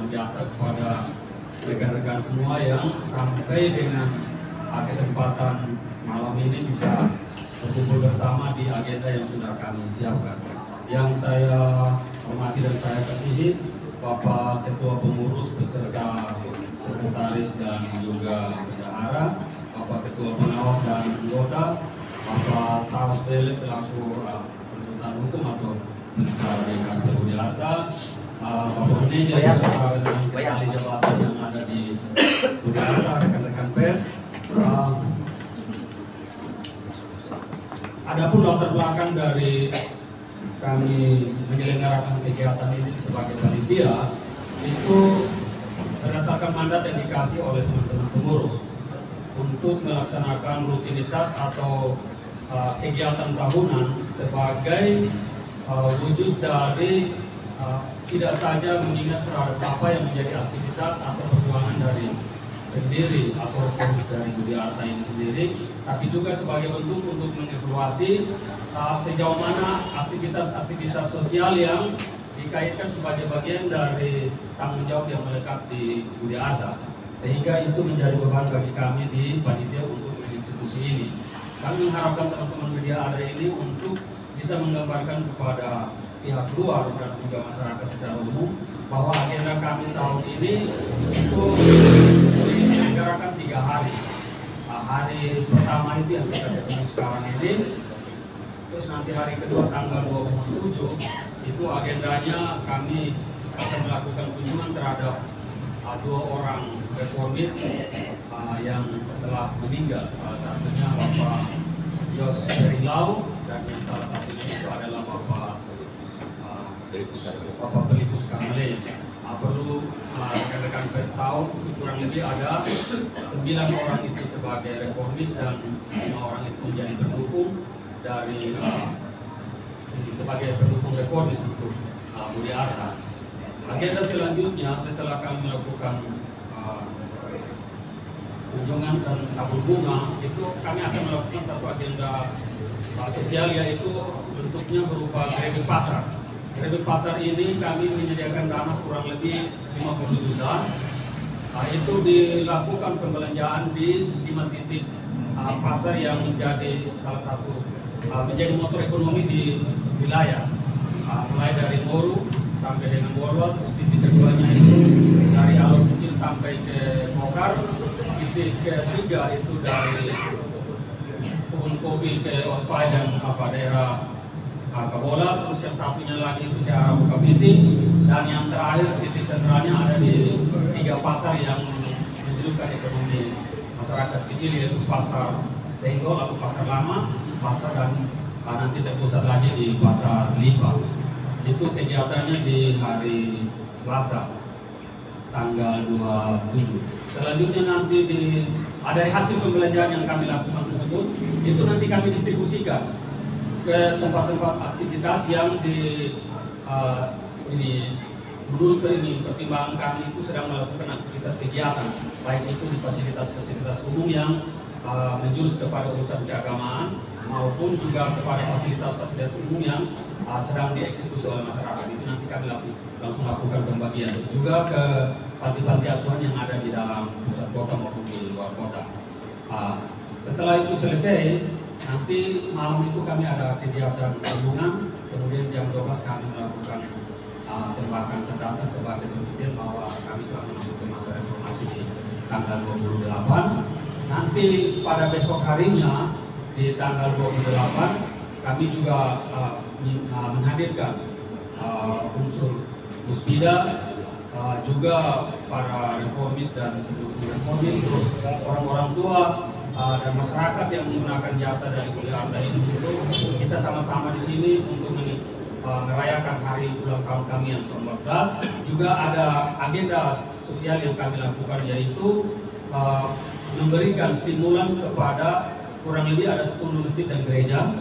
jasa kepada rekan-rekan semua yang sampai dengan kesempatan malam ini bisa berkumpul bersama di agenda yang sudah kami siapkan. Yang saya hormati dan saya kasihi Bapak Ketua Pengurus beserta Sekretaris dan juga bendahara, Bapak Ketua Pengawas dan anggota, Bapak Taus Bele selaku konsultan hukum atau pengacara di Kasper Budi Harta, Bapak Manajer beserta dengan kepala jabatan yang ada di Budi Harta, rekan-rekan pers. Adapun latar belakang dari kami menyelenggarakan kegiatan ini sebagai panitia itu berdasarkan mandat yang dikasih oleh teman-teman pengurus untuk melaksanakan rutinitas atau kegiatan tahunan sebagai wujud dari tidak saja mengingat terhadap apa yang menjadi aktivitas atau perjuangan dari pendiri atau reformis dari Budi Harta ini sendiri, tapi juga sebagai bentuk untuk mengevaluasi sejauh mana aktivitas-aktivitas sosial yang dikaitkan sebagai bagian dari tanggung jawab yang melekat di Budi Harta, sehingga itu menjadi beban bagi kami di panitia untuk mengeksekusi ini. Kami mengharapkan teman-teman media ada ini untuk bisa menggambarkan kepada pihak luar dan juga masyarakat secara umum bahwa agenda kami tahun ini itu diselenggarakan 3 hari. Hari pertama itu yang kita ketemu sekarang ini, terus nanti hari kedua tanggal 27 itu agendanya kami akan melakukan kunjungan terhadap 2 orang reformis yang telah meninggal, salah satunya Bapak Yos Lau dan yang salah satunya itu adalah Bapak Pelipus Kamale. Perlu rekan-rekan pers tahu kurang lebih ada 9 orang itu sebagai reformis dan 5 orang itu menjadi pendukung dari sebagai pendukung reformis untuk Budi Harta. Agenda selanjutnya setelah kami melakukan kunjungan dan tabur bunga itu kami akan melakukan satu agenda sosial, yaitu bentuknya berupa gerebek pasar. Gerebek pasar ini kami menyediakan dana kurang lebih 50 juta. Itu dilakukan pembelanjaan di 5 titik pasar yang menjadi salah satu menjadi motor ekonomi di wilayah, mulai dari Moru sampai dengan Borwa, terus titik keduanya itu dari Alur Kecil sampai ke Mokar, titik ketiga itu dari Kebun Kopi ke Osvai dan daerah Kabola, terus yang satunya lagi itu ke arah Bukapiti, dan yang terakhir titik sentralnya ada di 3 pasar yang menghidupkan ekonomi masyarakat kecil, yaitu Pasar Senggol atau Pasar Lama, pasar dan nanti terpusat lagi di Pasar Lipa. Itu kegiatannya di hari Selasa tanggal 27. Selanjutnya nanti dari hasil pembelanjaan yang kami lakukan tersebut itu nanti kami distribusikan ke tempat-tempat aktivitas yang menurut pertimbangan kami itu sedang melakukan aktivitas kegiatan, baik itu di fasilitas-fasilitas umum yang menjurus kepada urusan keagamaan maupun juga kepada fasilitas-fasilitas umum yang sedang dieksekusi oleh masyarakat. Itu nanti kami langsung lakukan pembagian juga ke panti-panti asuhan yang ada di dalam pusat kota maupun di luar kota. Setelah itu selesai, nanti malam itu kami ada kegiatan gabungan, kemudian jam 12 kami melakukan tembakan petasan sebagai pembuktian bahwa kami telah masuk ke masa reformasi di tanggal 28. Nanti pada besok harinya di tanggal 28 kami juga menghadirkan unsur Puspida, juga para reformis dan pendukung reformis, terus orang-orang tua dan masyarakat yang menggunakan jasa dari Budi Harta ini untuk kita sama-sama di sini untuk merayakan hari ulang tahun kami yang ke-14. Juga ada agenda sosial yang kami lakukan, yaitu memberikan stimulan kepada kurang lebih ada 10 masjid dan gereja.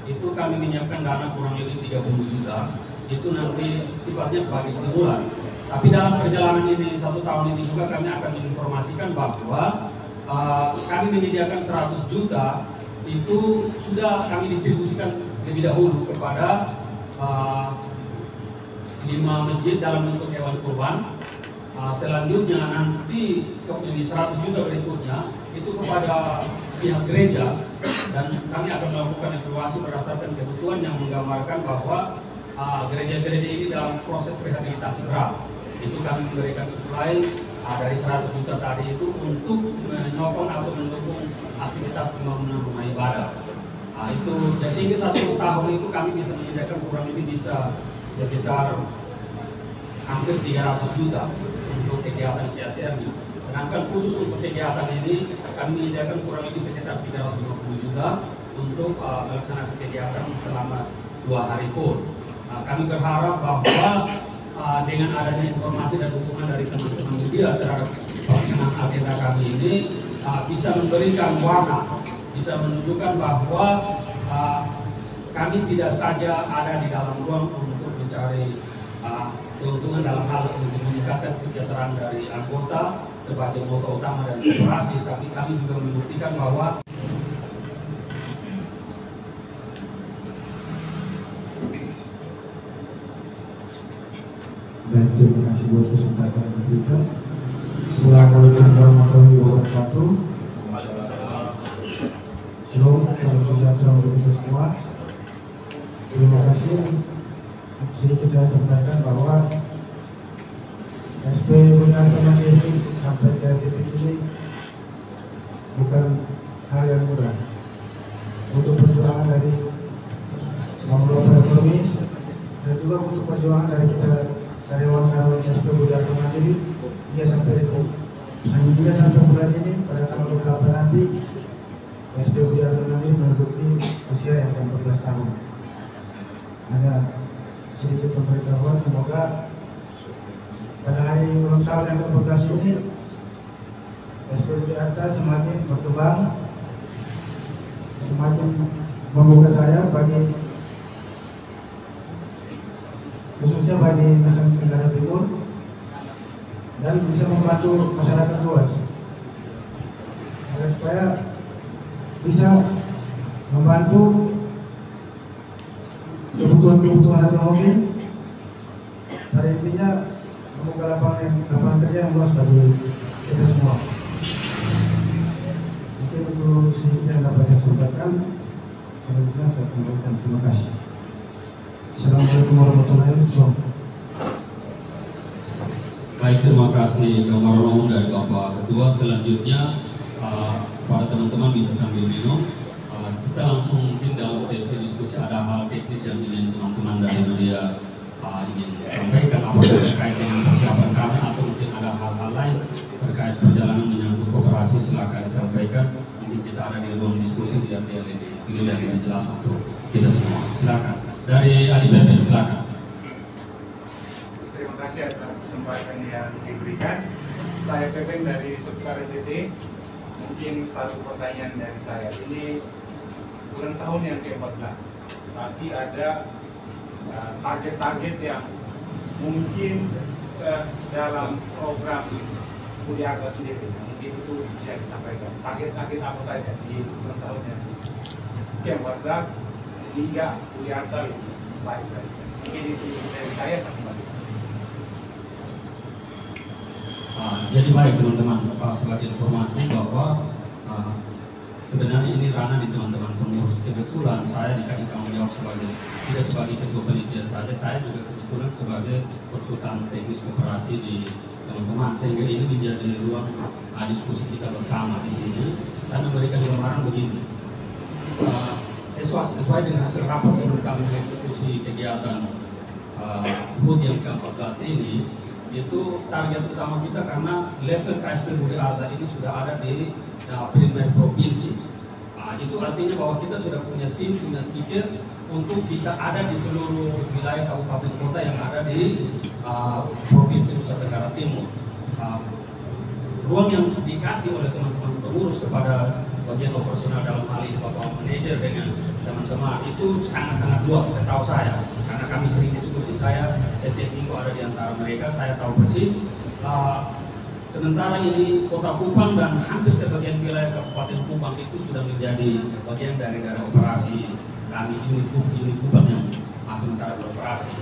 Itu kami menyiapkan dana kurang lebih 30 juta. Itu nanti sifatnya sebagai stimulan. Tapi dalam perjalanan ini 1 tahun ini juga kami akan menginformasikan bahwa kami menyediakan 100 juta itu sudah kami distribusikan lebih dahulu kepada 5 masjid dalam bentuk hewan kurban. selanjutnya nanti ini 100 juta berikutnya itu kepada pihak gereja, dan kami akan melakukan evaluasi berdasarkan kebutuhan yang menggambarkan bahwa gereja-gereja ini dalam proses rehabilitasi berat. Itu kami memberikan supply dari 100 juta tadi itu untuk menyokong atau mendukung aktivitas pembangunan rumah ibadah. Itu dan sehingga 1 tahun itu kami bisa menyediakan kurang lebih bisa sekitar hampir 300 juta untuk kegiatan CSR-nya. Sedangkan khusus untuk kegiatan ini kami menyediakan kurang lebih sekitar 350 juta untuk melaksanakan kegiatan selama 2 hari full. Kami berharap bahwa dengan adanya informasi dan dukungan dari teman-teman media terhadap pelaksanaan agenda kami ini bisa memberikan warna, bisa menunjukkan bahwa kami tidak saja ada di dalam ruang untuk mencari keuntungan dalam hal untuk meningkatkan kesejahteraan dari anggota sebagai moto utama dari operasi, tapi kami juga membuktikan bahwa dan terima kasih buat kesempatan yang diberikan. Assalamualaikum warahmatullahi wabarakatuh. Shalom, salam sejahtera untuk kita semua. Terima kasih. Sedikit saya sampaikan bahwa SP Uniarta Mandiri sampai ke titik ini bukan hal yang mudah. Untuk perjuangan dari beberapa reformis dan juga untuk perjuangan dari kita karyawan-karyawan SP Uniarta Mandiri, dia sampai detik selanjutnya sampai bulan ini pada tanggal 28 nanti SP Uniarta Mandiri menduduki usia yang 14 tahun. Ada sedikit pemberitahuan, semoga pada hari ulang tahun yang ke-14 ini SP Uniarta semakin berkembang, semakin membuka saya bagi khususnya bagi Nusa Tenggara Timur dan bisa membantu masyarakat luas agar supaya bisa membantu kebutuhan ekonomi, pada intinya membuka lapangan kerja yang luas bagi kita semua. Mungkin untuk sedikit yang dapat saya sampaikan, selanjutnya saya sampaikan terima kasih. Assalamualaikum warahmatullahi wabarakatuh. Baik, terima kasih Gambar Romo dari Bapak Ketua. Selanjutnya para teman-teman bisa sambil minum. Kita langsung mungkin dalam sesi diskusi ada hal teknis yang ingin teman-teman dari media ingin sampaikan, apakah terkait dengan persiapan kami atau mungkin ada hal-hal lain terkait perjalanan menyangkut kooperasi, silakan disampaikan. Mungkin kita ada di ruang diskusi biar dia lebih jelas untuk kita semua. Silakan. Dari ADPP, silakan. Terima kasih atas kesempatan yang diberikan. Saya Pepeng dari Subkar NTT. Mungkin satu pertanyaan dari saya. Ini ulang tahun yang ke-14. Pasti ada target-target yang mungkin dalam program Uniarta sendiri. Mungkin itu bisa disampaikan. Target-target apa saja di ulang tahun yang ke-14 sehingga Uniarta lebih baik. Mungkin itu dari saya sampai. Jadi baik teman-teman, sebagai informasi bahwa sebenarnya ini ranah di teman-teman pengurus. Kebetulan saya dikasih tanggung jawab tidak sebagai ketua panitia saja, saya juga kebetulan sebagai konsultan teknis koperasi di teman-teman, sehingga ini menjadi ruang diskusi kita bersama di sini. Saya memberikan gambaran begini, sesuai dengan hasil rapat sebelum kami mengeksekusi kegiatan HUT yang ke-14 ini. Itu target utama kita karena level KSP Uniarta ini sudah ada di primer provinsi. Itu artinya bahwa kita sudah punya SIM, punya tiket untuk bisa ada di seluruh wilayah kabupaten kota yang ada di provinsi Nusa Tenggara Timur. Ruang yang dikasih oleh teman-teman pengurus kepada bagian operasional dalam hal ini Bapak Manajer dengan teman-teman itu sangat-sangat luas, setahu saya, karena kami sering diskusi, saya setiap minggu ada di antara mereka, saya tahu persis. Sementara ini Kota Kupang dan hampir sebagian wilayah Kabupaten Kupang itu sudah menjadi bagian dari operasi kami unit Kupang yang sementara beroperasi.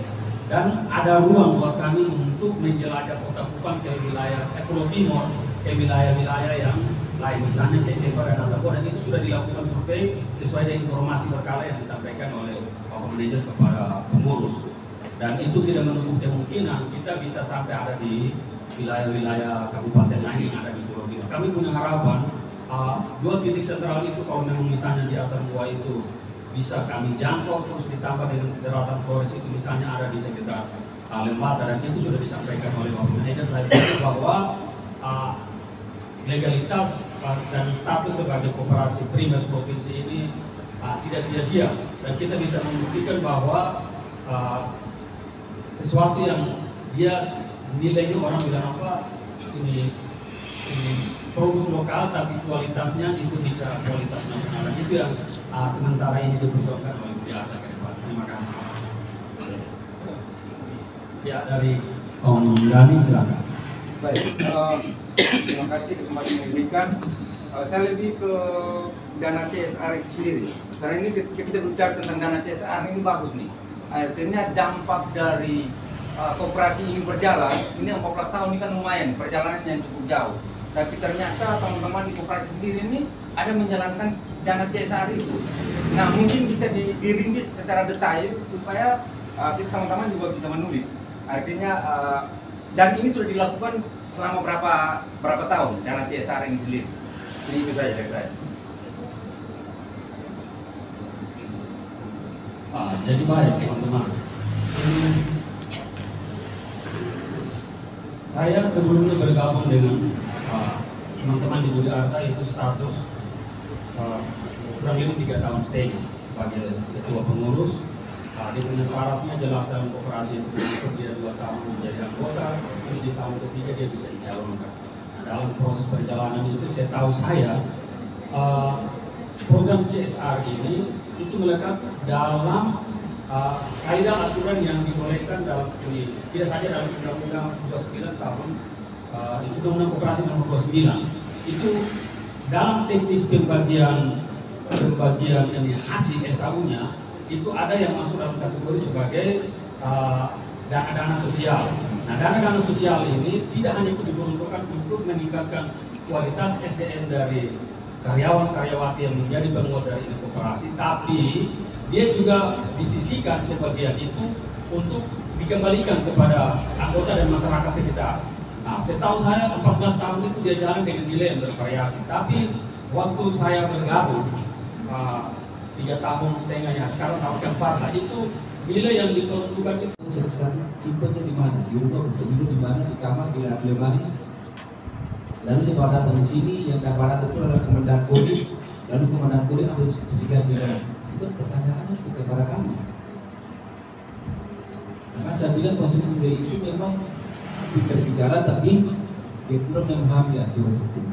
dan ada ruang buat kami untuk menjelajah Kota Kupang ke wilayah Pulau Timur, ke wilayah-wilayah yang lain, misalnya ke Teva dan Atapua, dan itu sudah dilakukan survei sesuai dengan informasi berkala yang disampaikan oleh Bapak Manajer kepada pengurus. Dan itu tidak menutup kemungkinan kita bisa sampai ada di wilayah-wilayah kabupaten lain yang ada di Pulau Timur. Kami punya harapan dua titik sentral itu kalau memang misalnya di Atapua itu bisa kami jangkau, terus ditambah dengan daratan Flores itu misalnya ada di sekitar Lembata, dan itu sudah disampaikan oleh Bapak Manajer. Saya pikir bahwa legalitas dan status sebagai koperasi primer provinsi ini tidak sia-sia, dan kita bisa membuktikan bahwa sesuatu yang dia nilainya orang bilang apa ini produk lokal tapi kualitasnya itu bisa kualitas nasional, dan itu yang sementara ini diperjuangkan oleh Budi Arta ke depan. Terima kasih. Ya, dari Om Dhani silakan. Baik, terima kasih kesempatan yang diberikan. Saya lebih ke dana CSR itu sendiri. Karena ini ketika kita bicara tentang dana CSR ini bagus nih. Artinya dampak dari koperasi ini berjalan, ini 14 tahun ini kan lumayan, perjalanan yang cukup jauh. Tapi ternyata teman-teman di koperasi sendiri ini ada menjalankan dana CSR itu. Nah, mungkin bisa dirinci secara detail supaya kita teman-teman juga bisa menulis. Artinya dan ini sudah dilakukan selama berapa tahun dana CSR ini sendiri. Ini itu saja dari saya. Jadi baik teman-teman. Saya sebelumnya bergabung dengan teman-teman di Budi Arta itu status kurang lebih 3 tahun stay sebagai ketua pengurus. Dia punya syaratnya jelas dalam koperasi itu, dia 2 tahun menjadi anggota, terus di tahun ketiga dia bisa dicalonkan. Nah, dalam proses perjalanan itu saya tahu program CSR ini itu melekat dalam kaidah aturan yang dibolehkan dalam ini, tidak saja dalam Undang-Undang 29 tahun itu Undang-Undang Koperasi nomor 29 itu dalam teknis pembagian ini hasil SAU-nya itu ada yang masuk dalam kategori sebagai dana-dana sosial. Nah, dana-dana sosial ini tidak hanya diperuntukkan untuk meningkatkan kualitas SDM dari karyawan-karyawati yang menjadi penguat dari ini koperasi, tapi dia juga disisihkan sebagian itu untuk dikembalikan kepada anggota dan masyarakat sekitar. Nah, setahu saya 14 tahun itu dia jalan dengan nilai yang bervariasi, tapi waktu saya bergabung 3 tahun setengahnya, sekarang tahun keempat lah, itu nilai yang diperuntukkan itu simpelnya di mana, di rumah untuk tidur di mana, di kamar, di lemari. Lalu dia datang di sini, yang dapat itu adalah komandan Kodim, lalu komandan Kodim ambil sertifikat di mana. Itu pertanyaannya kepada kami. Karena saya bilang konstitusi itu memang kita bicara, tapi dia belum memahami aturan hukum.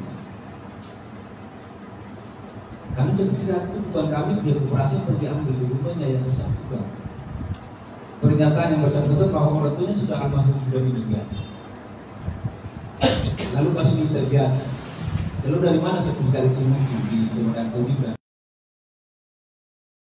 Karena sertifikat itu bukan kami punya koperasi untuk diambil di rumahnya yang bersangkutan. Pernyataan yang bersangkutan bahwa orang tuanya sudah almarhum sudah meninggal. Lalu kasus ini terjadi. Lalu dari mana sertifikat itu muncul di Komandan Kodim?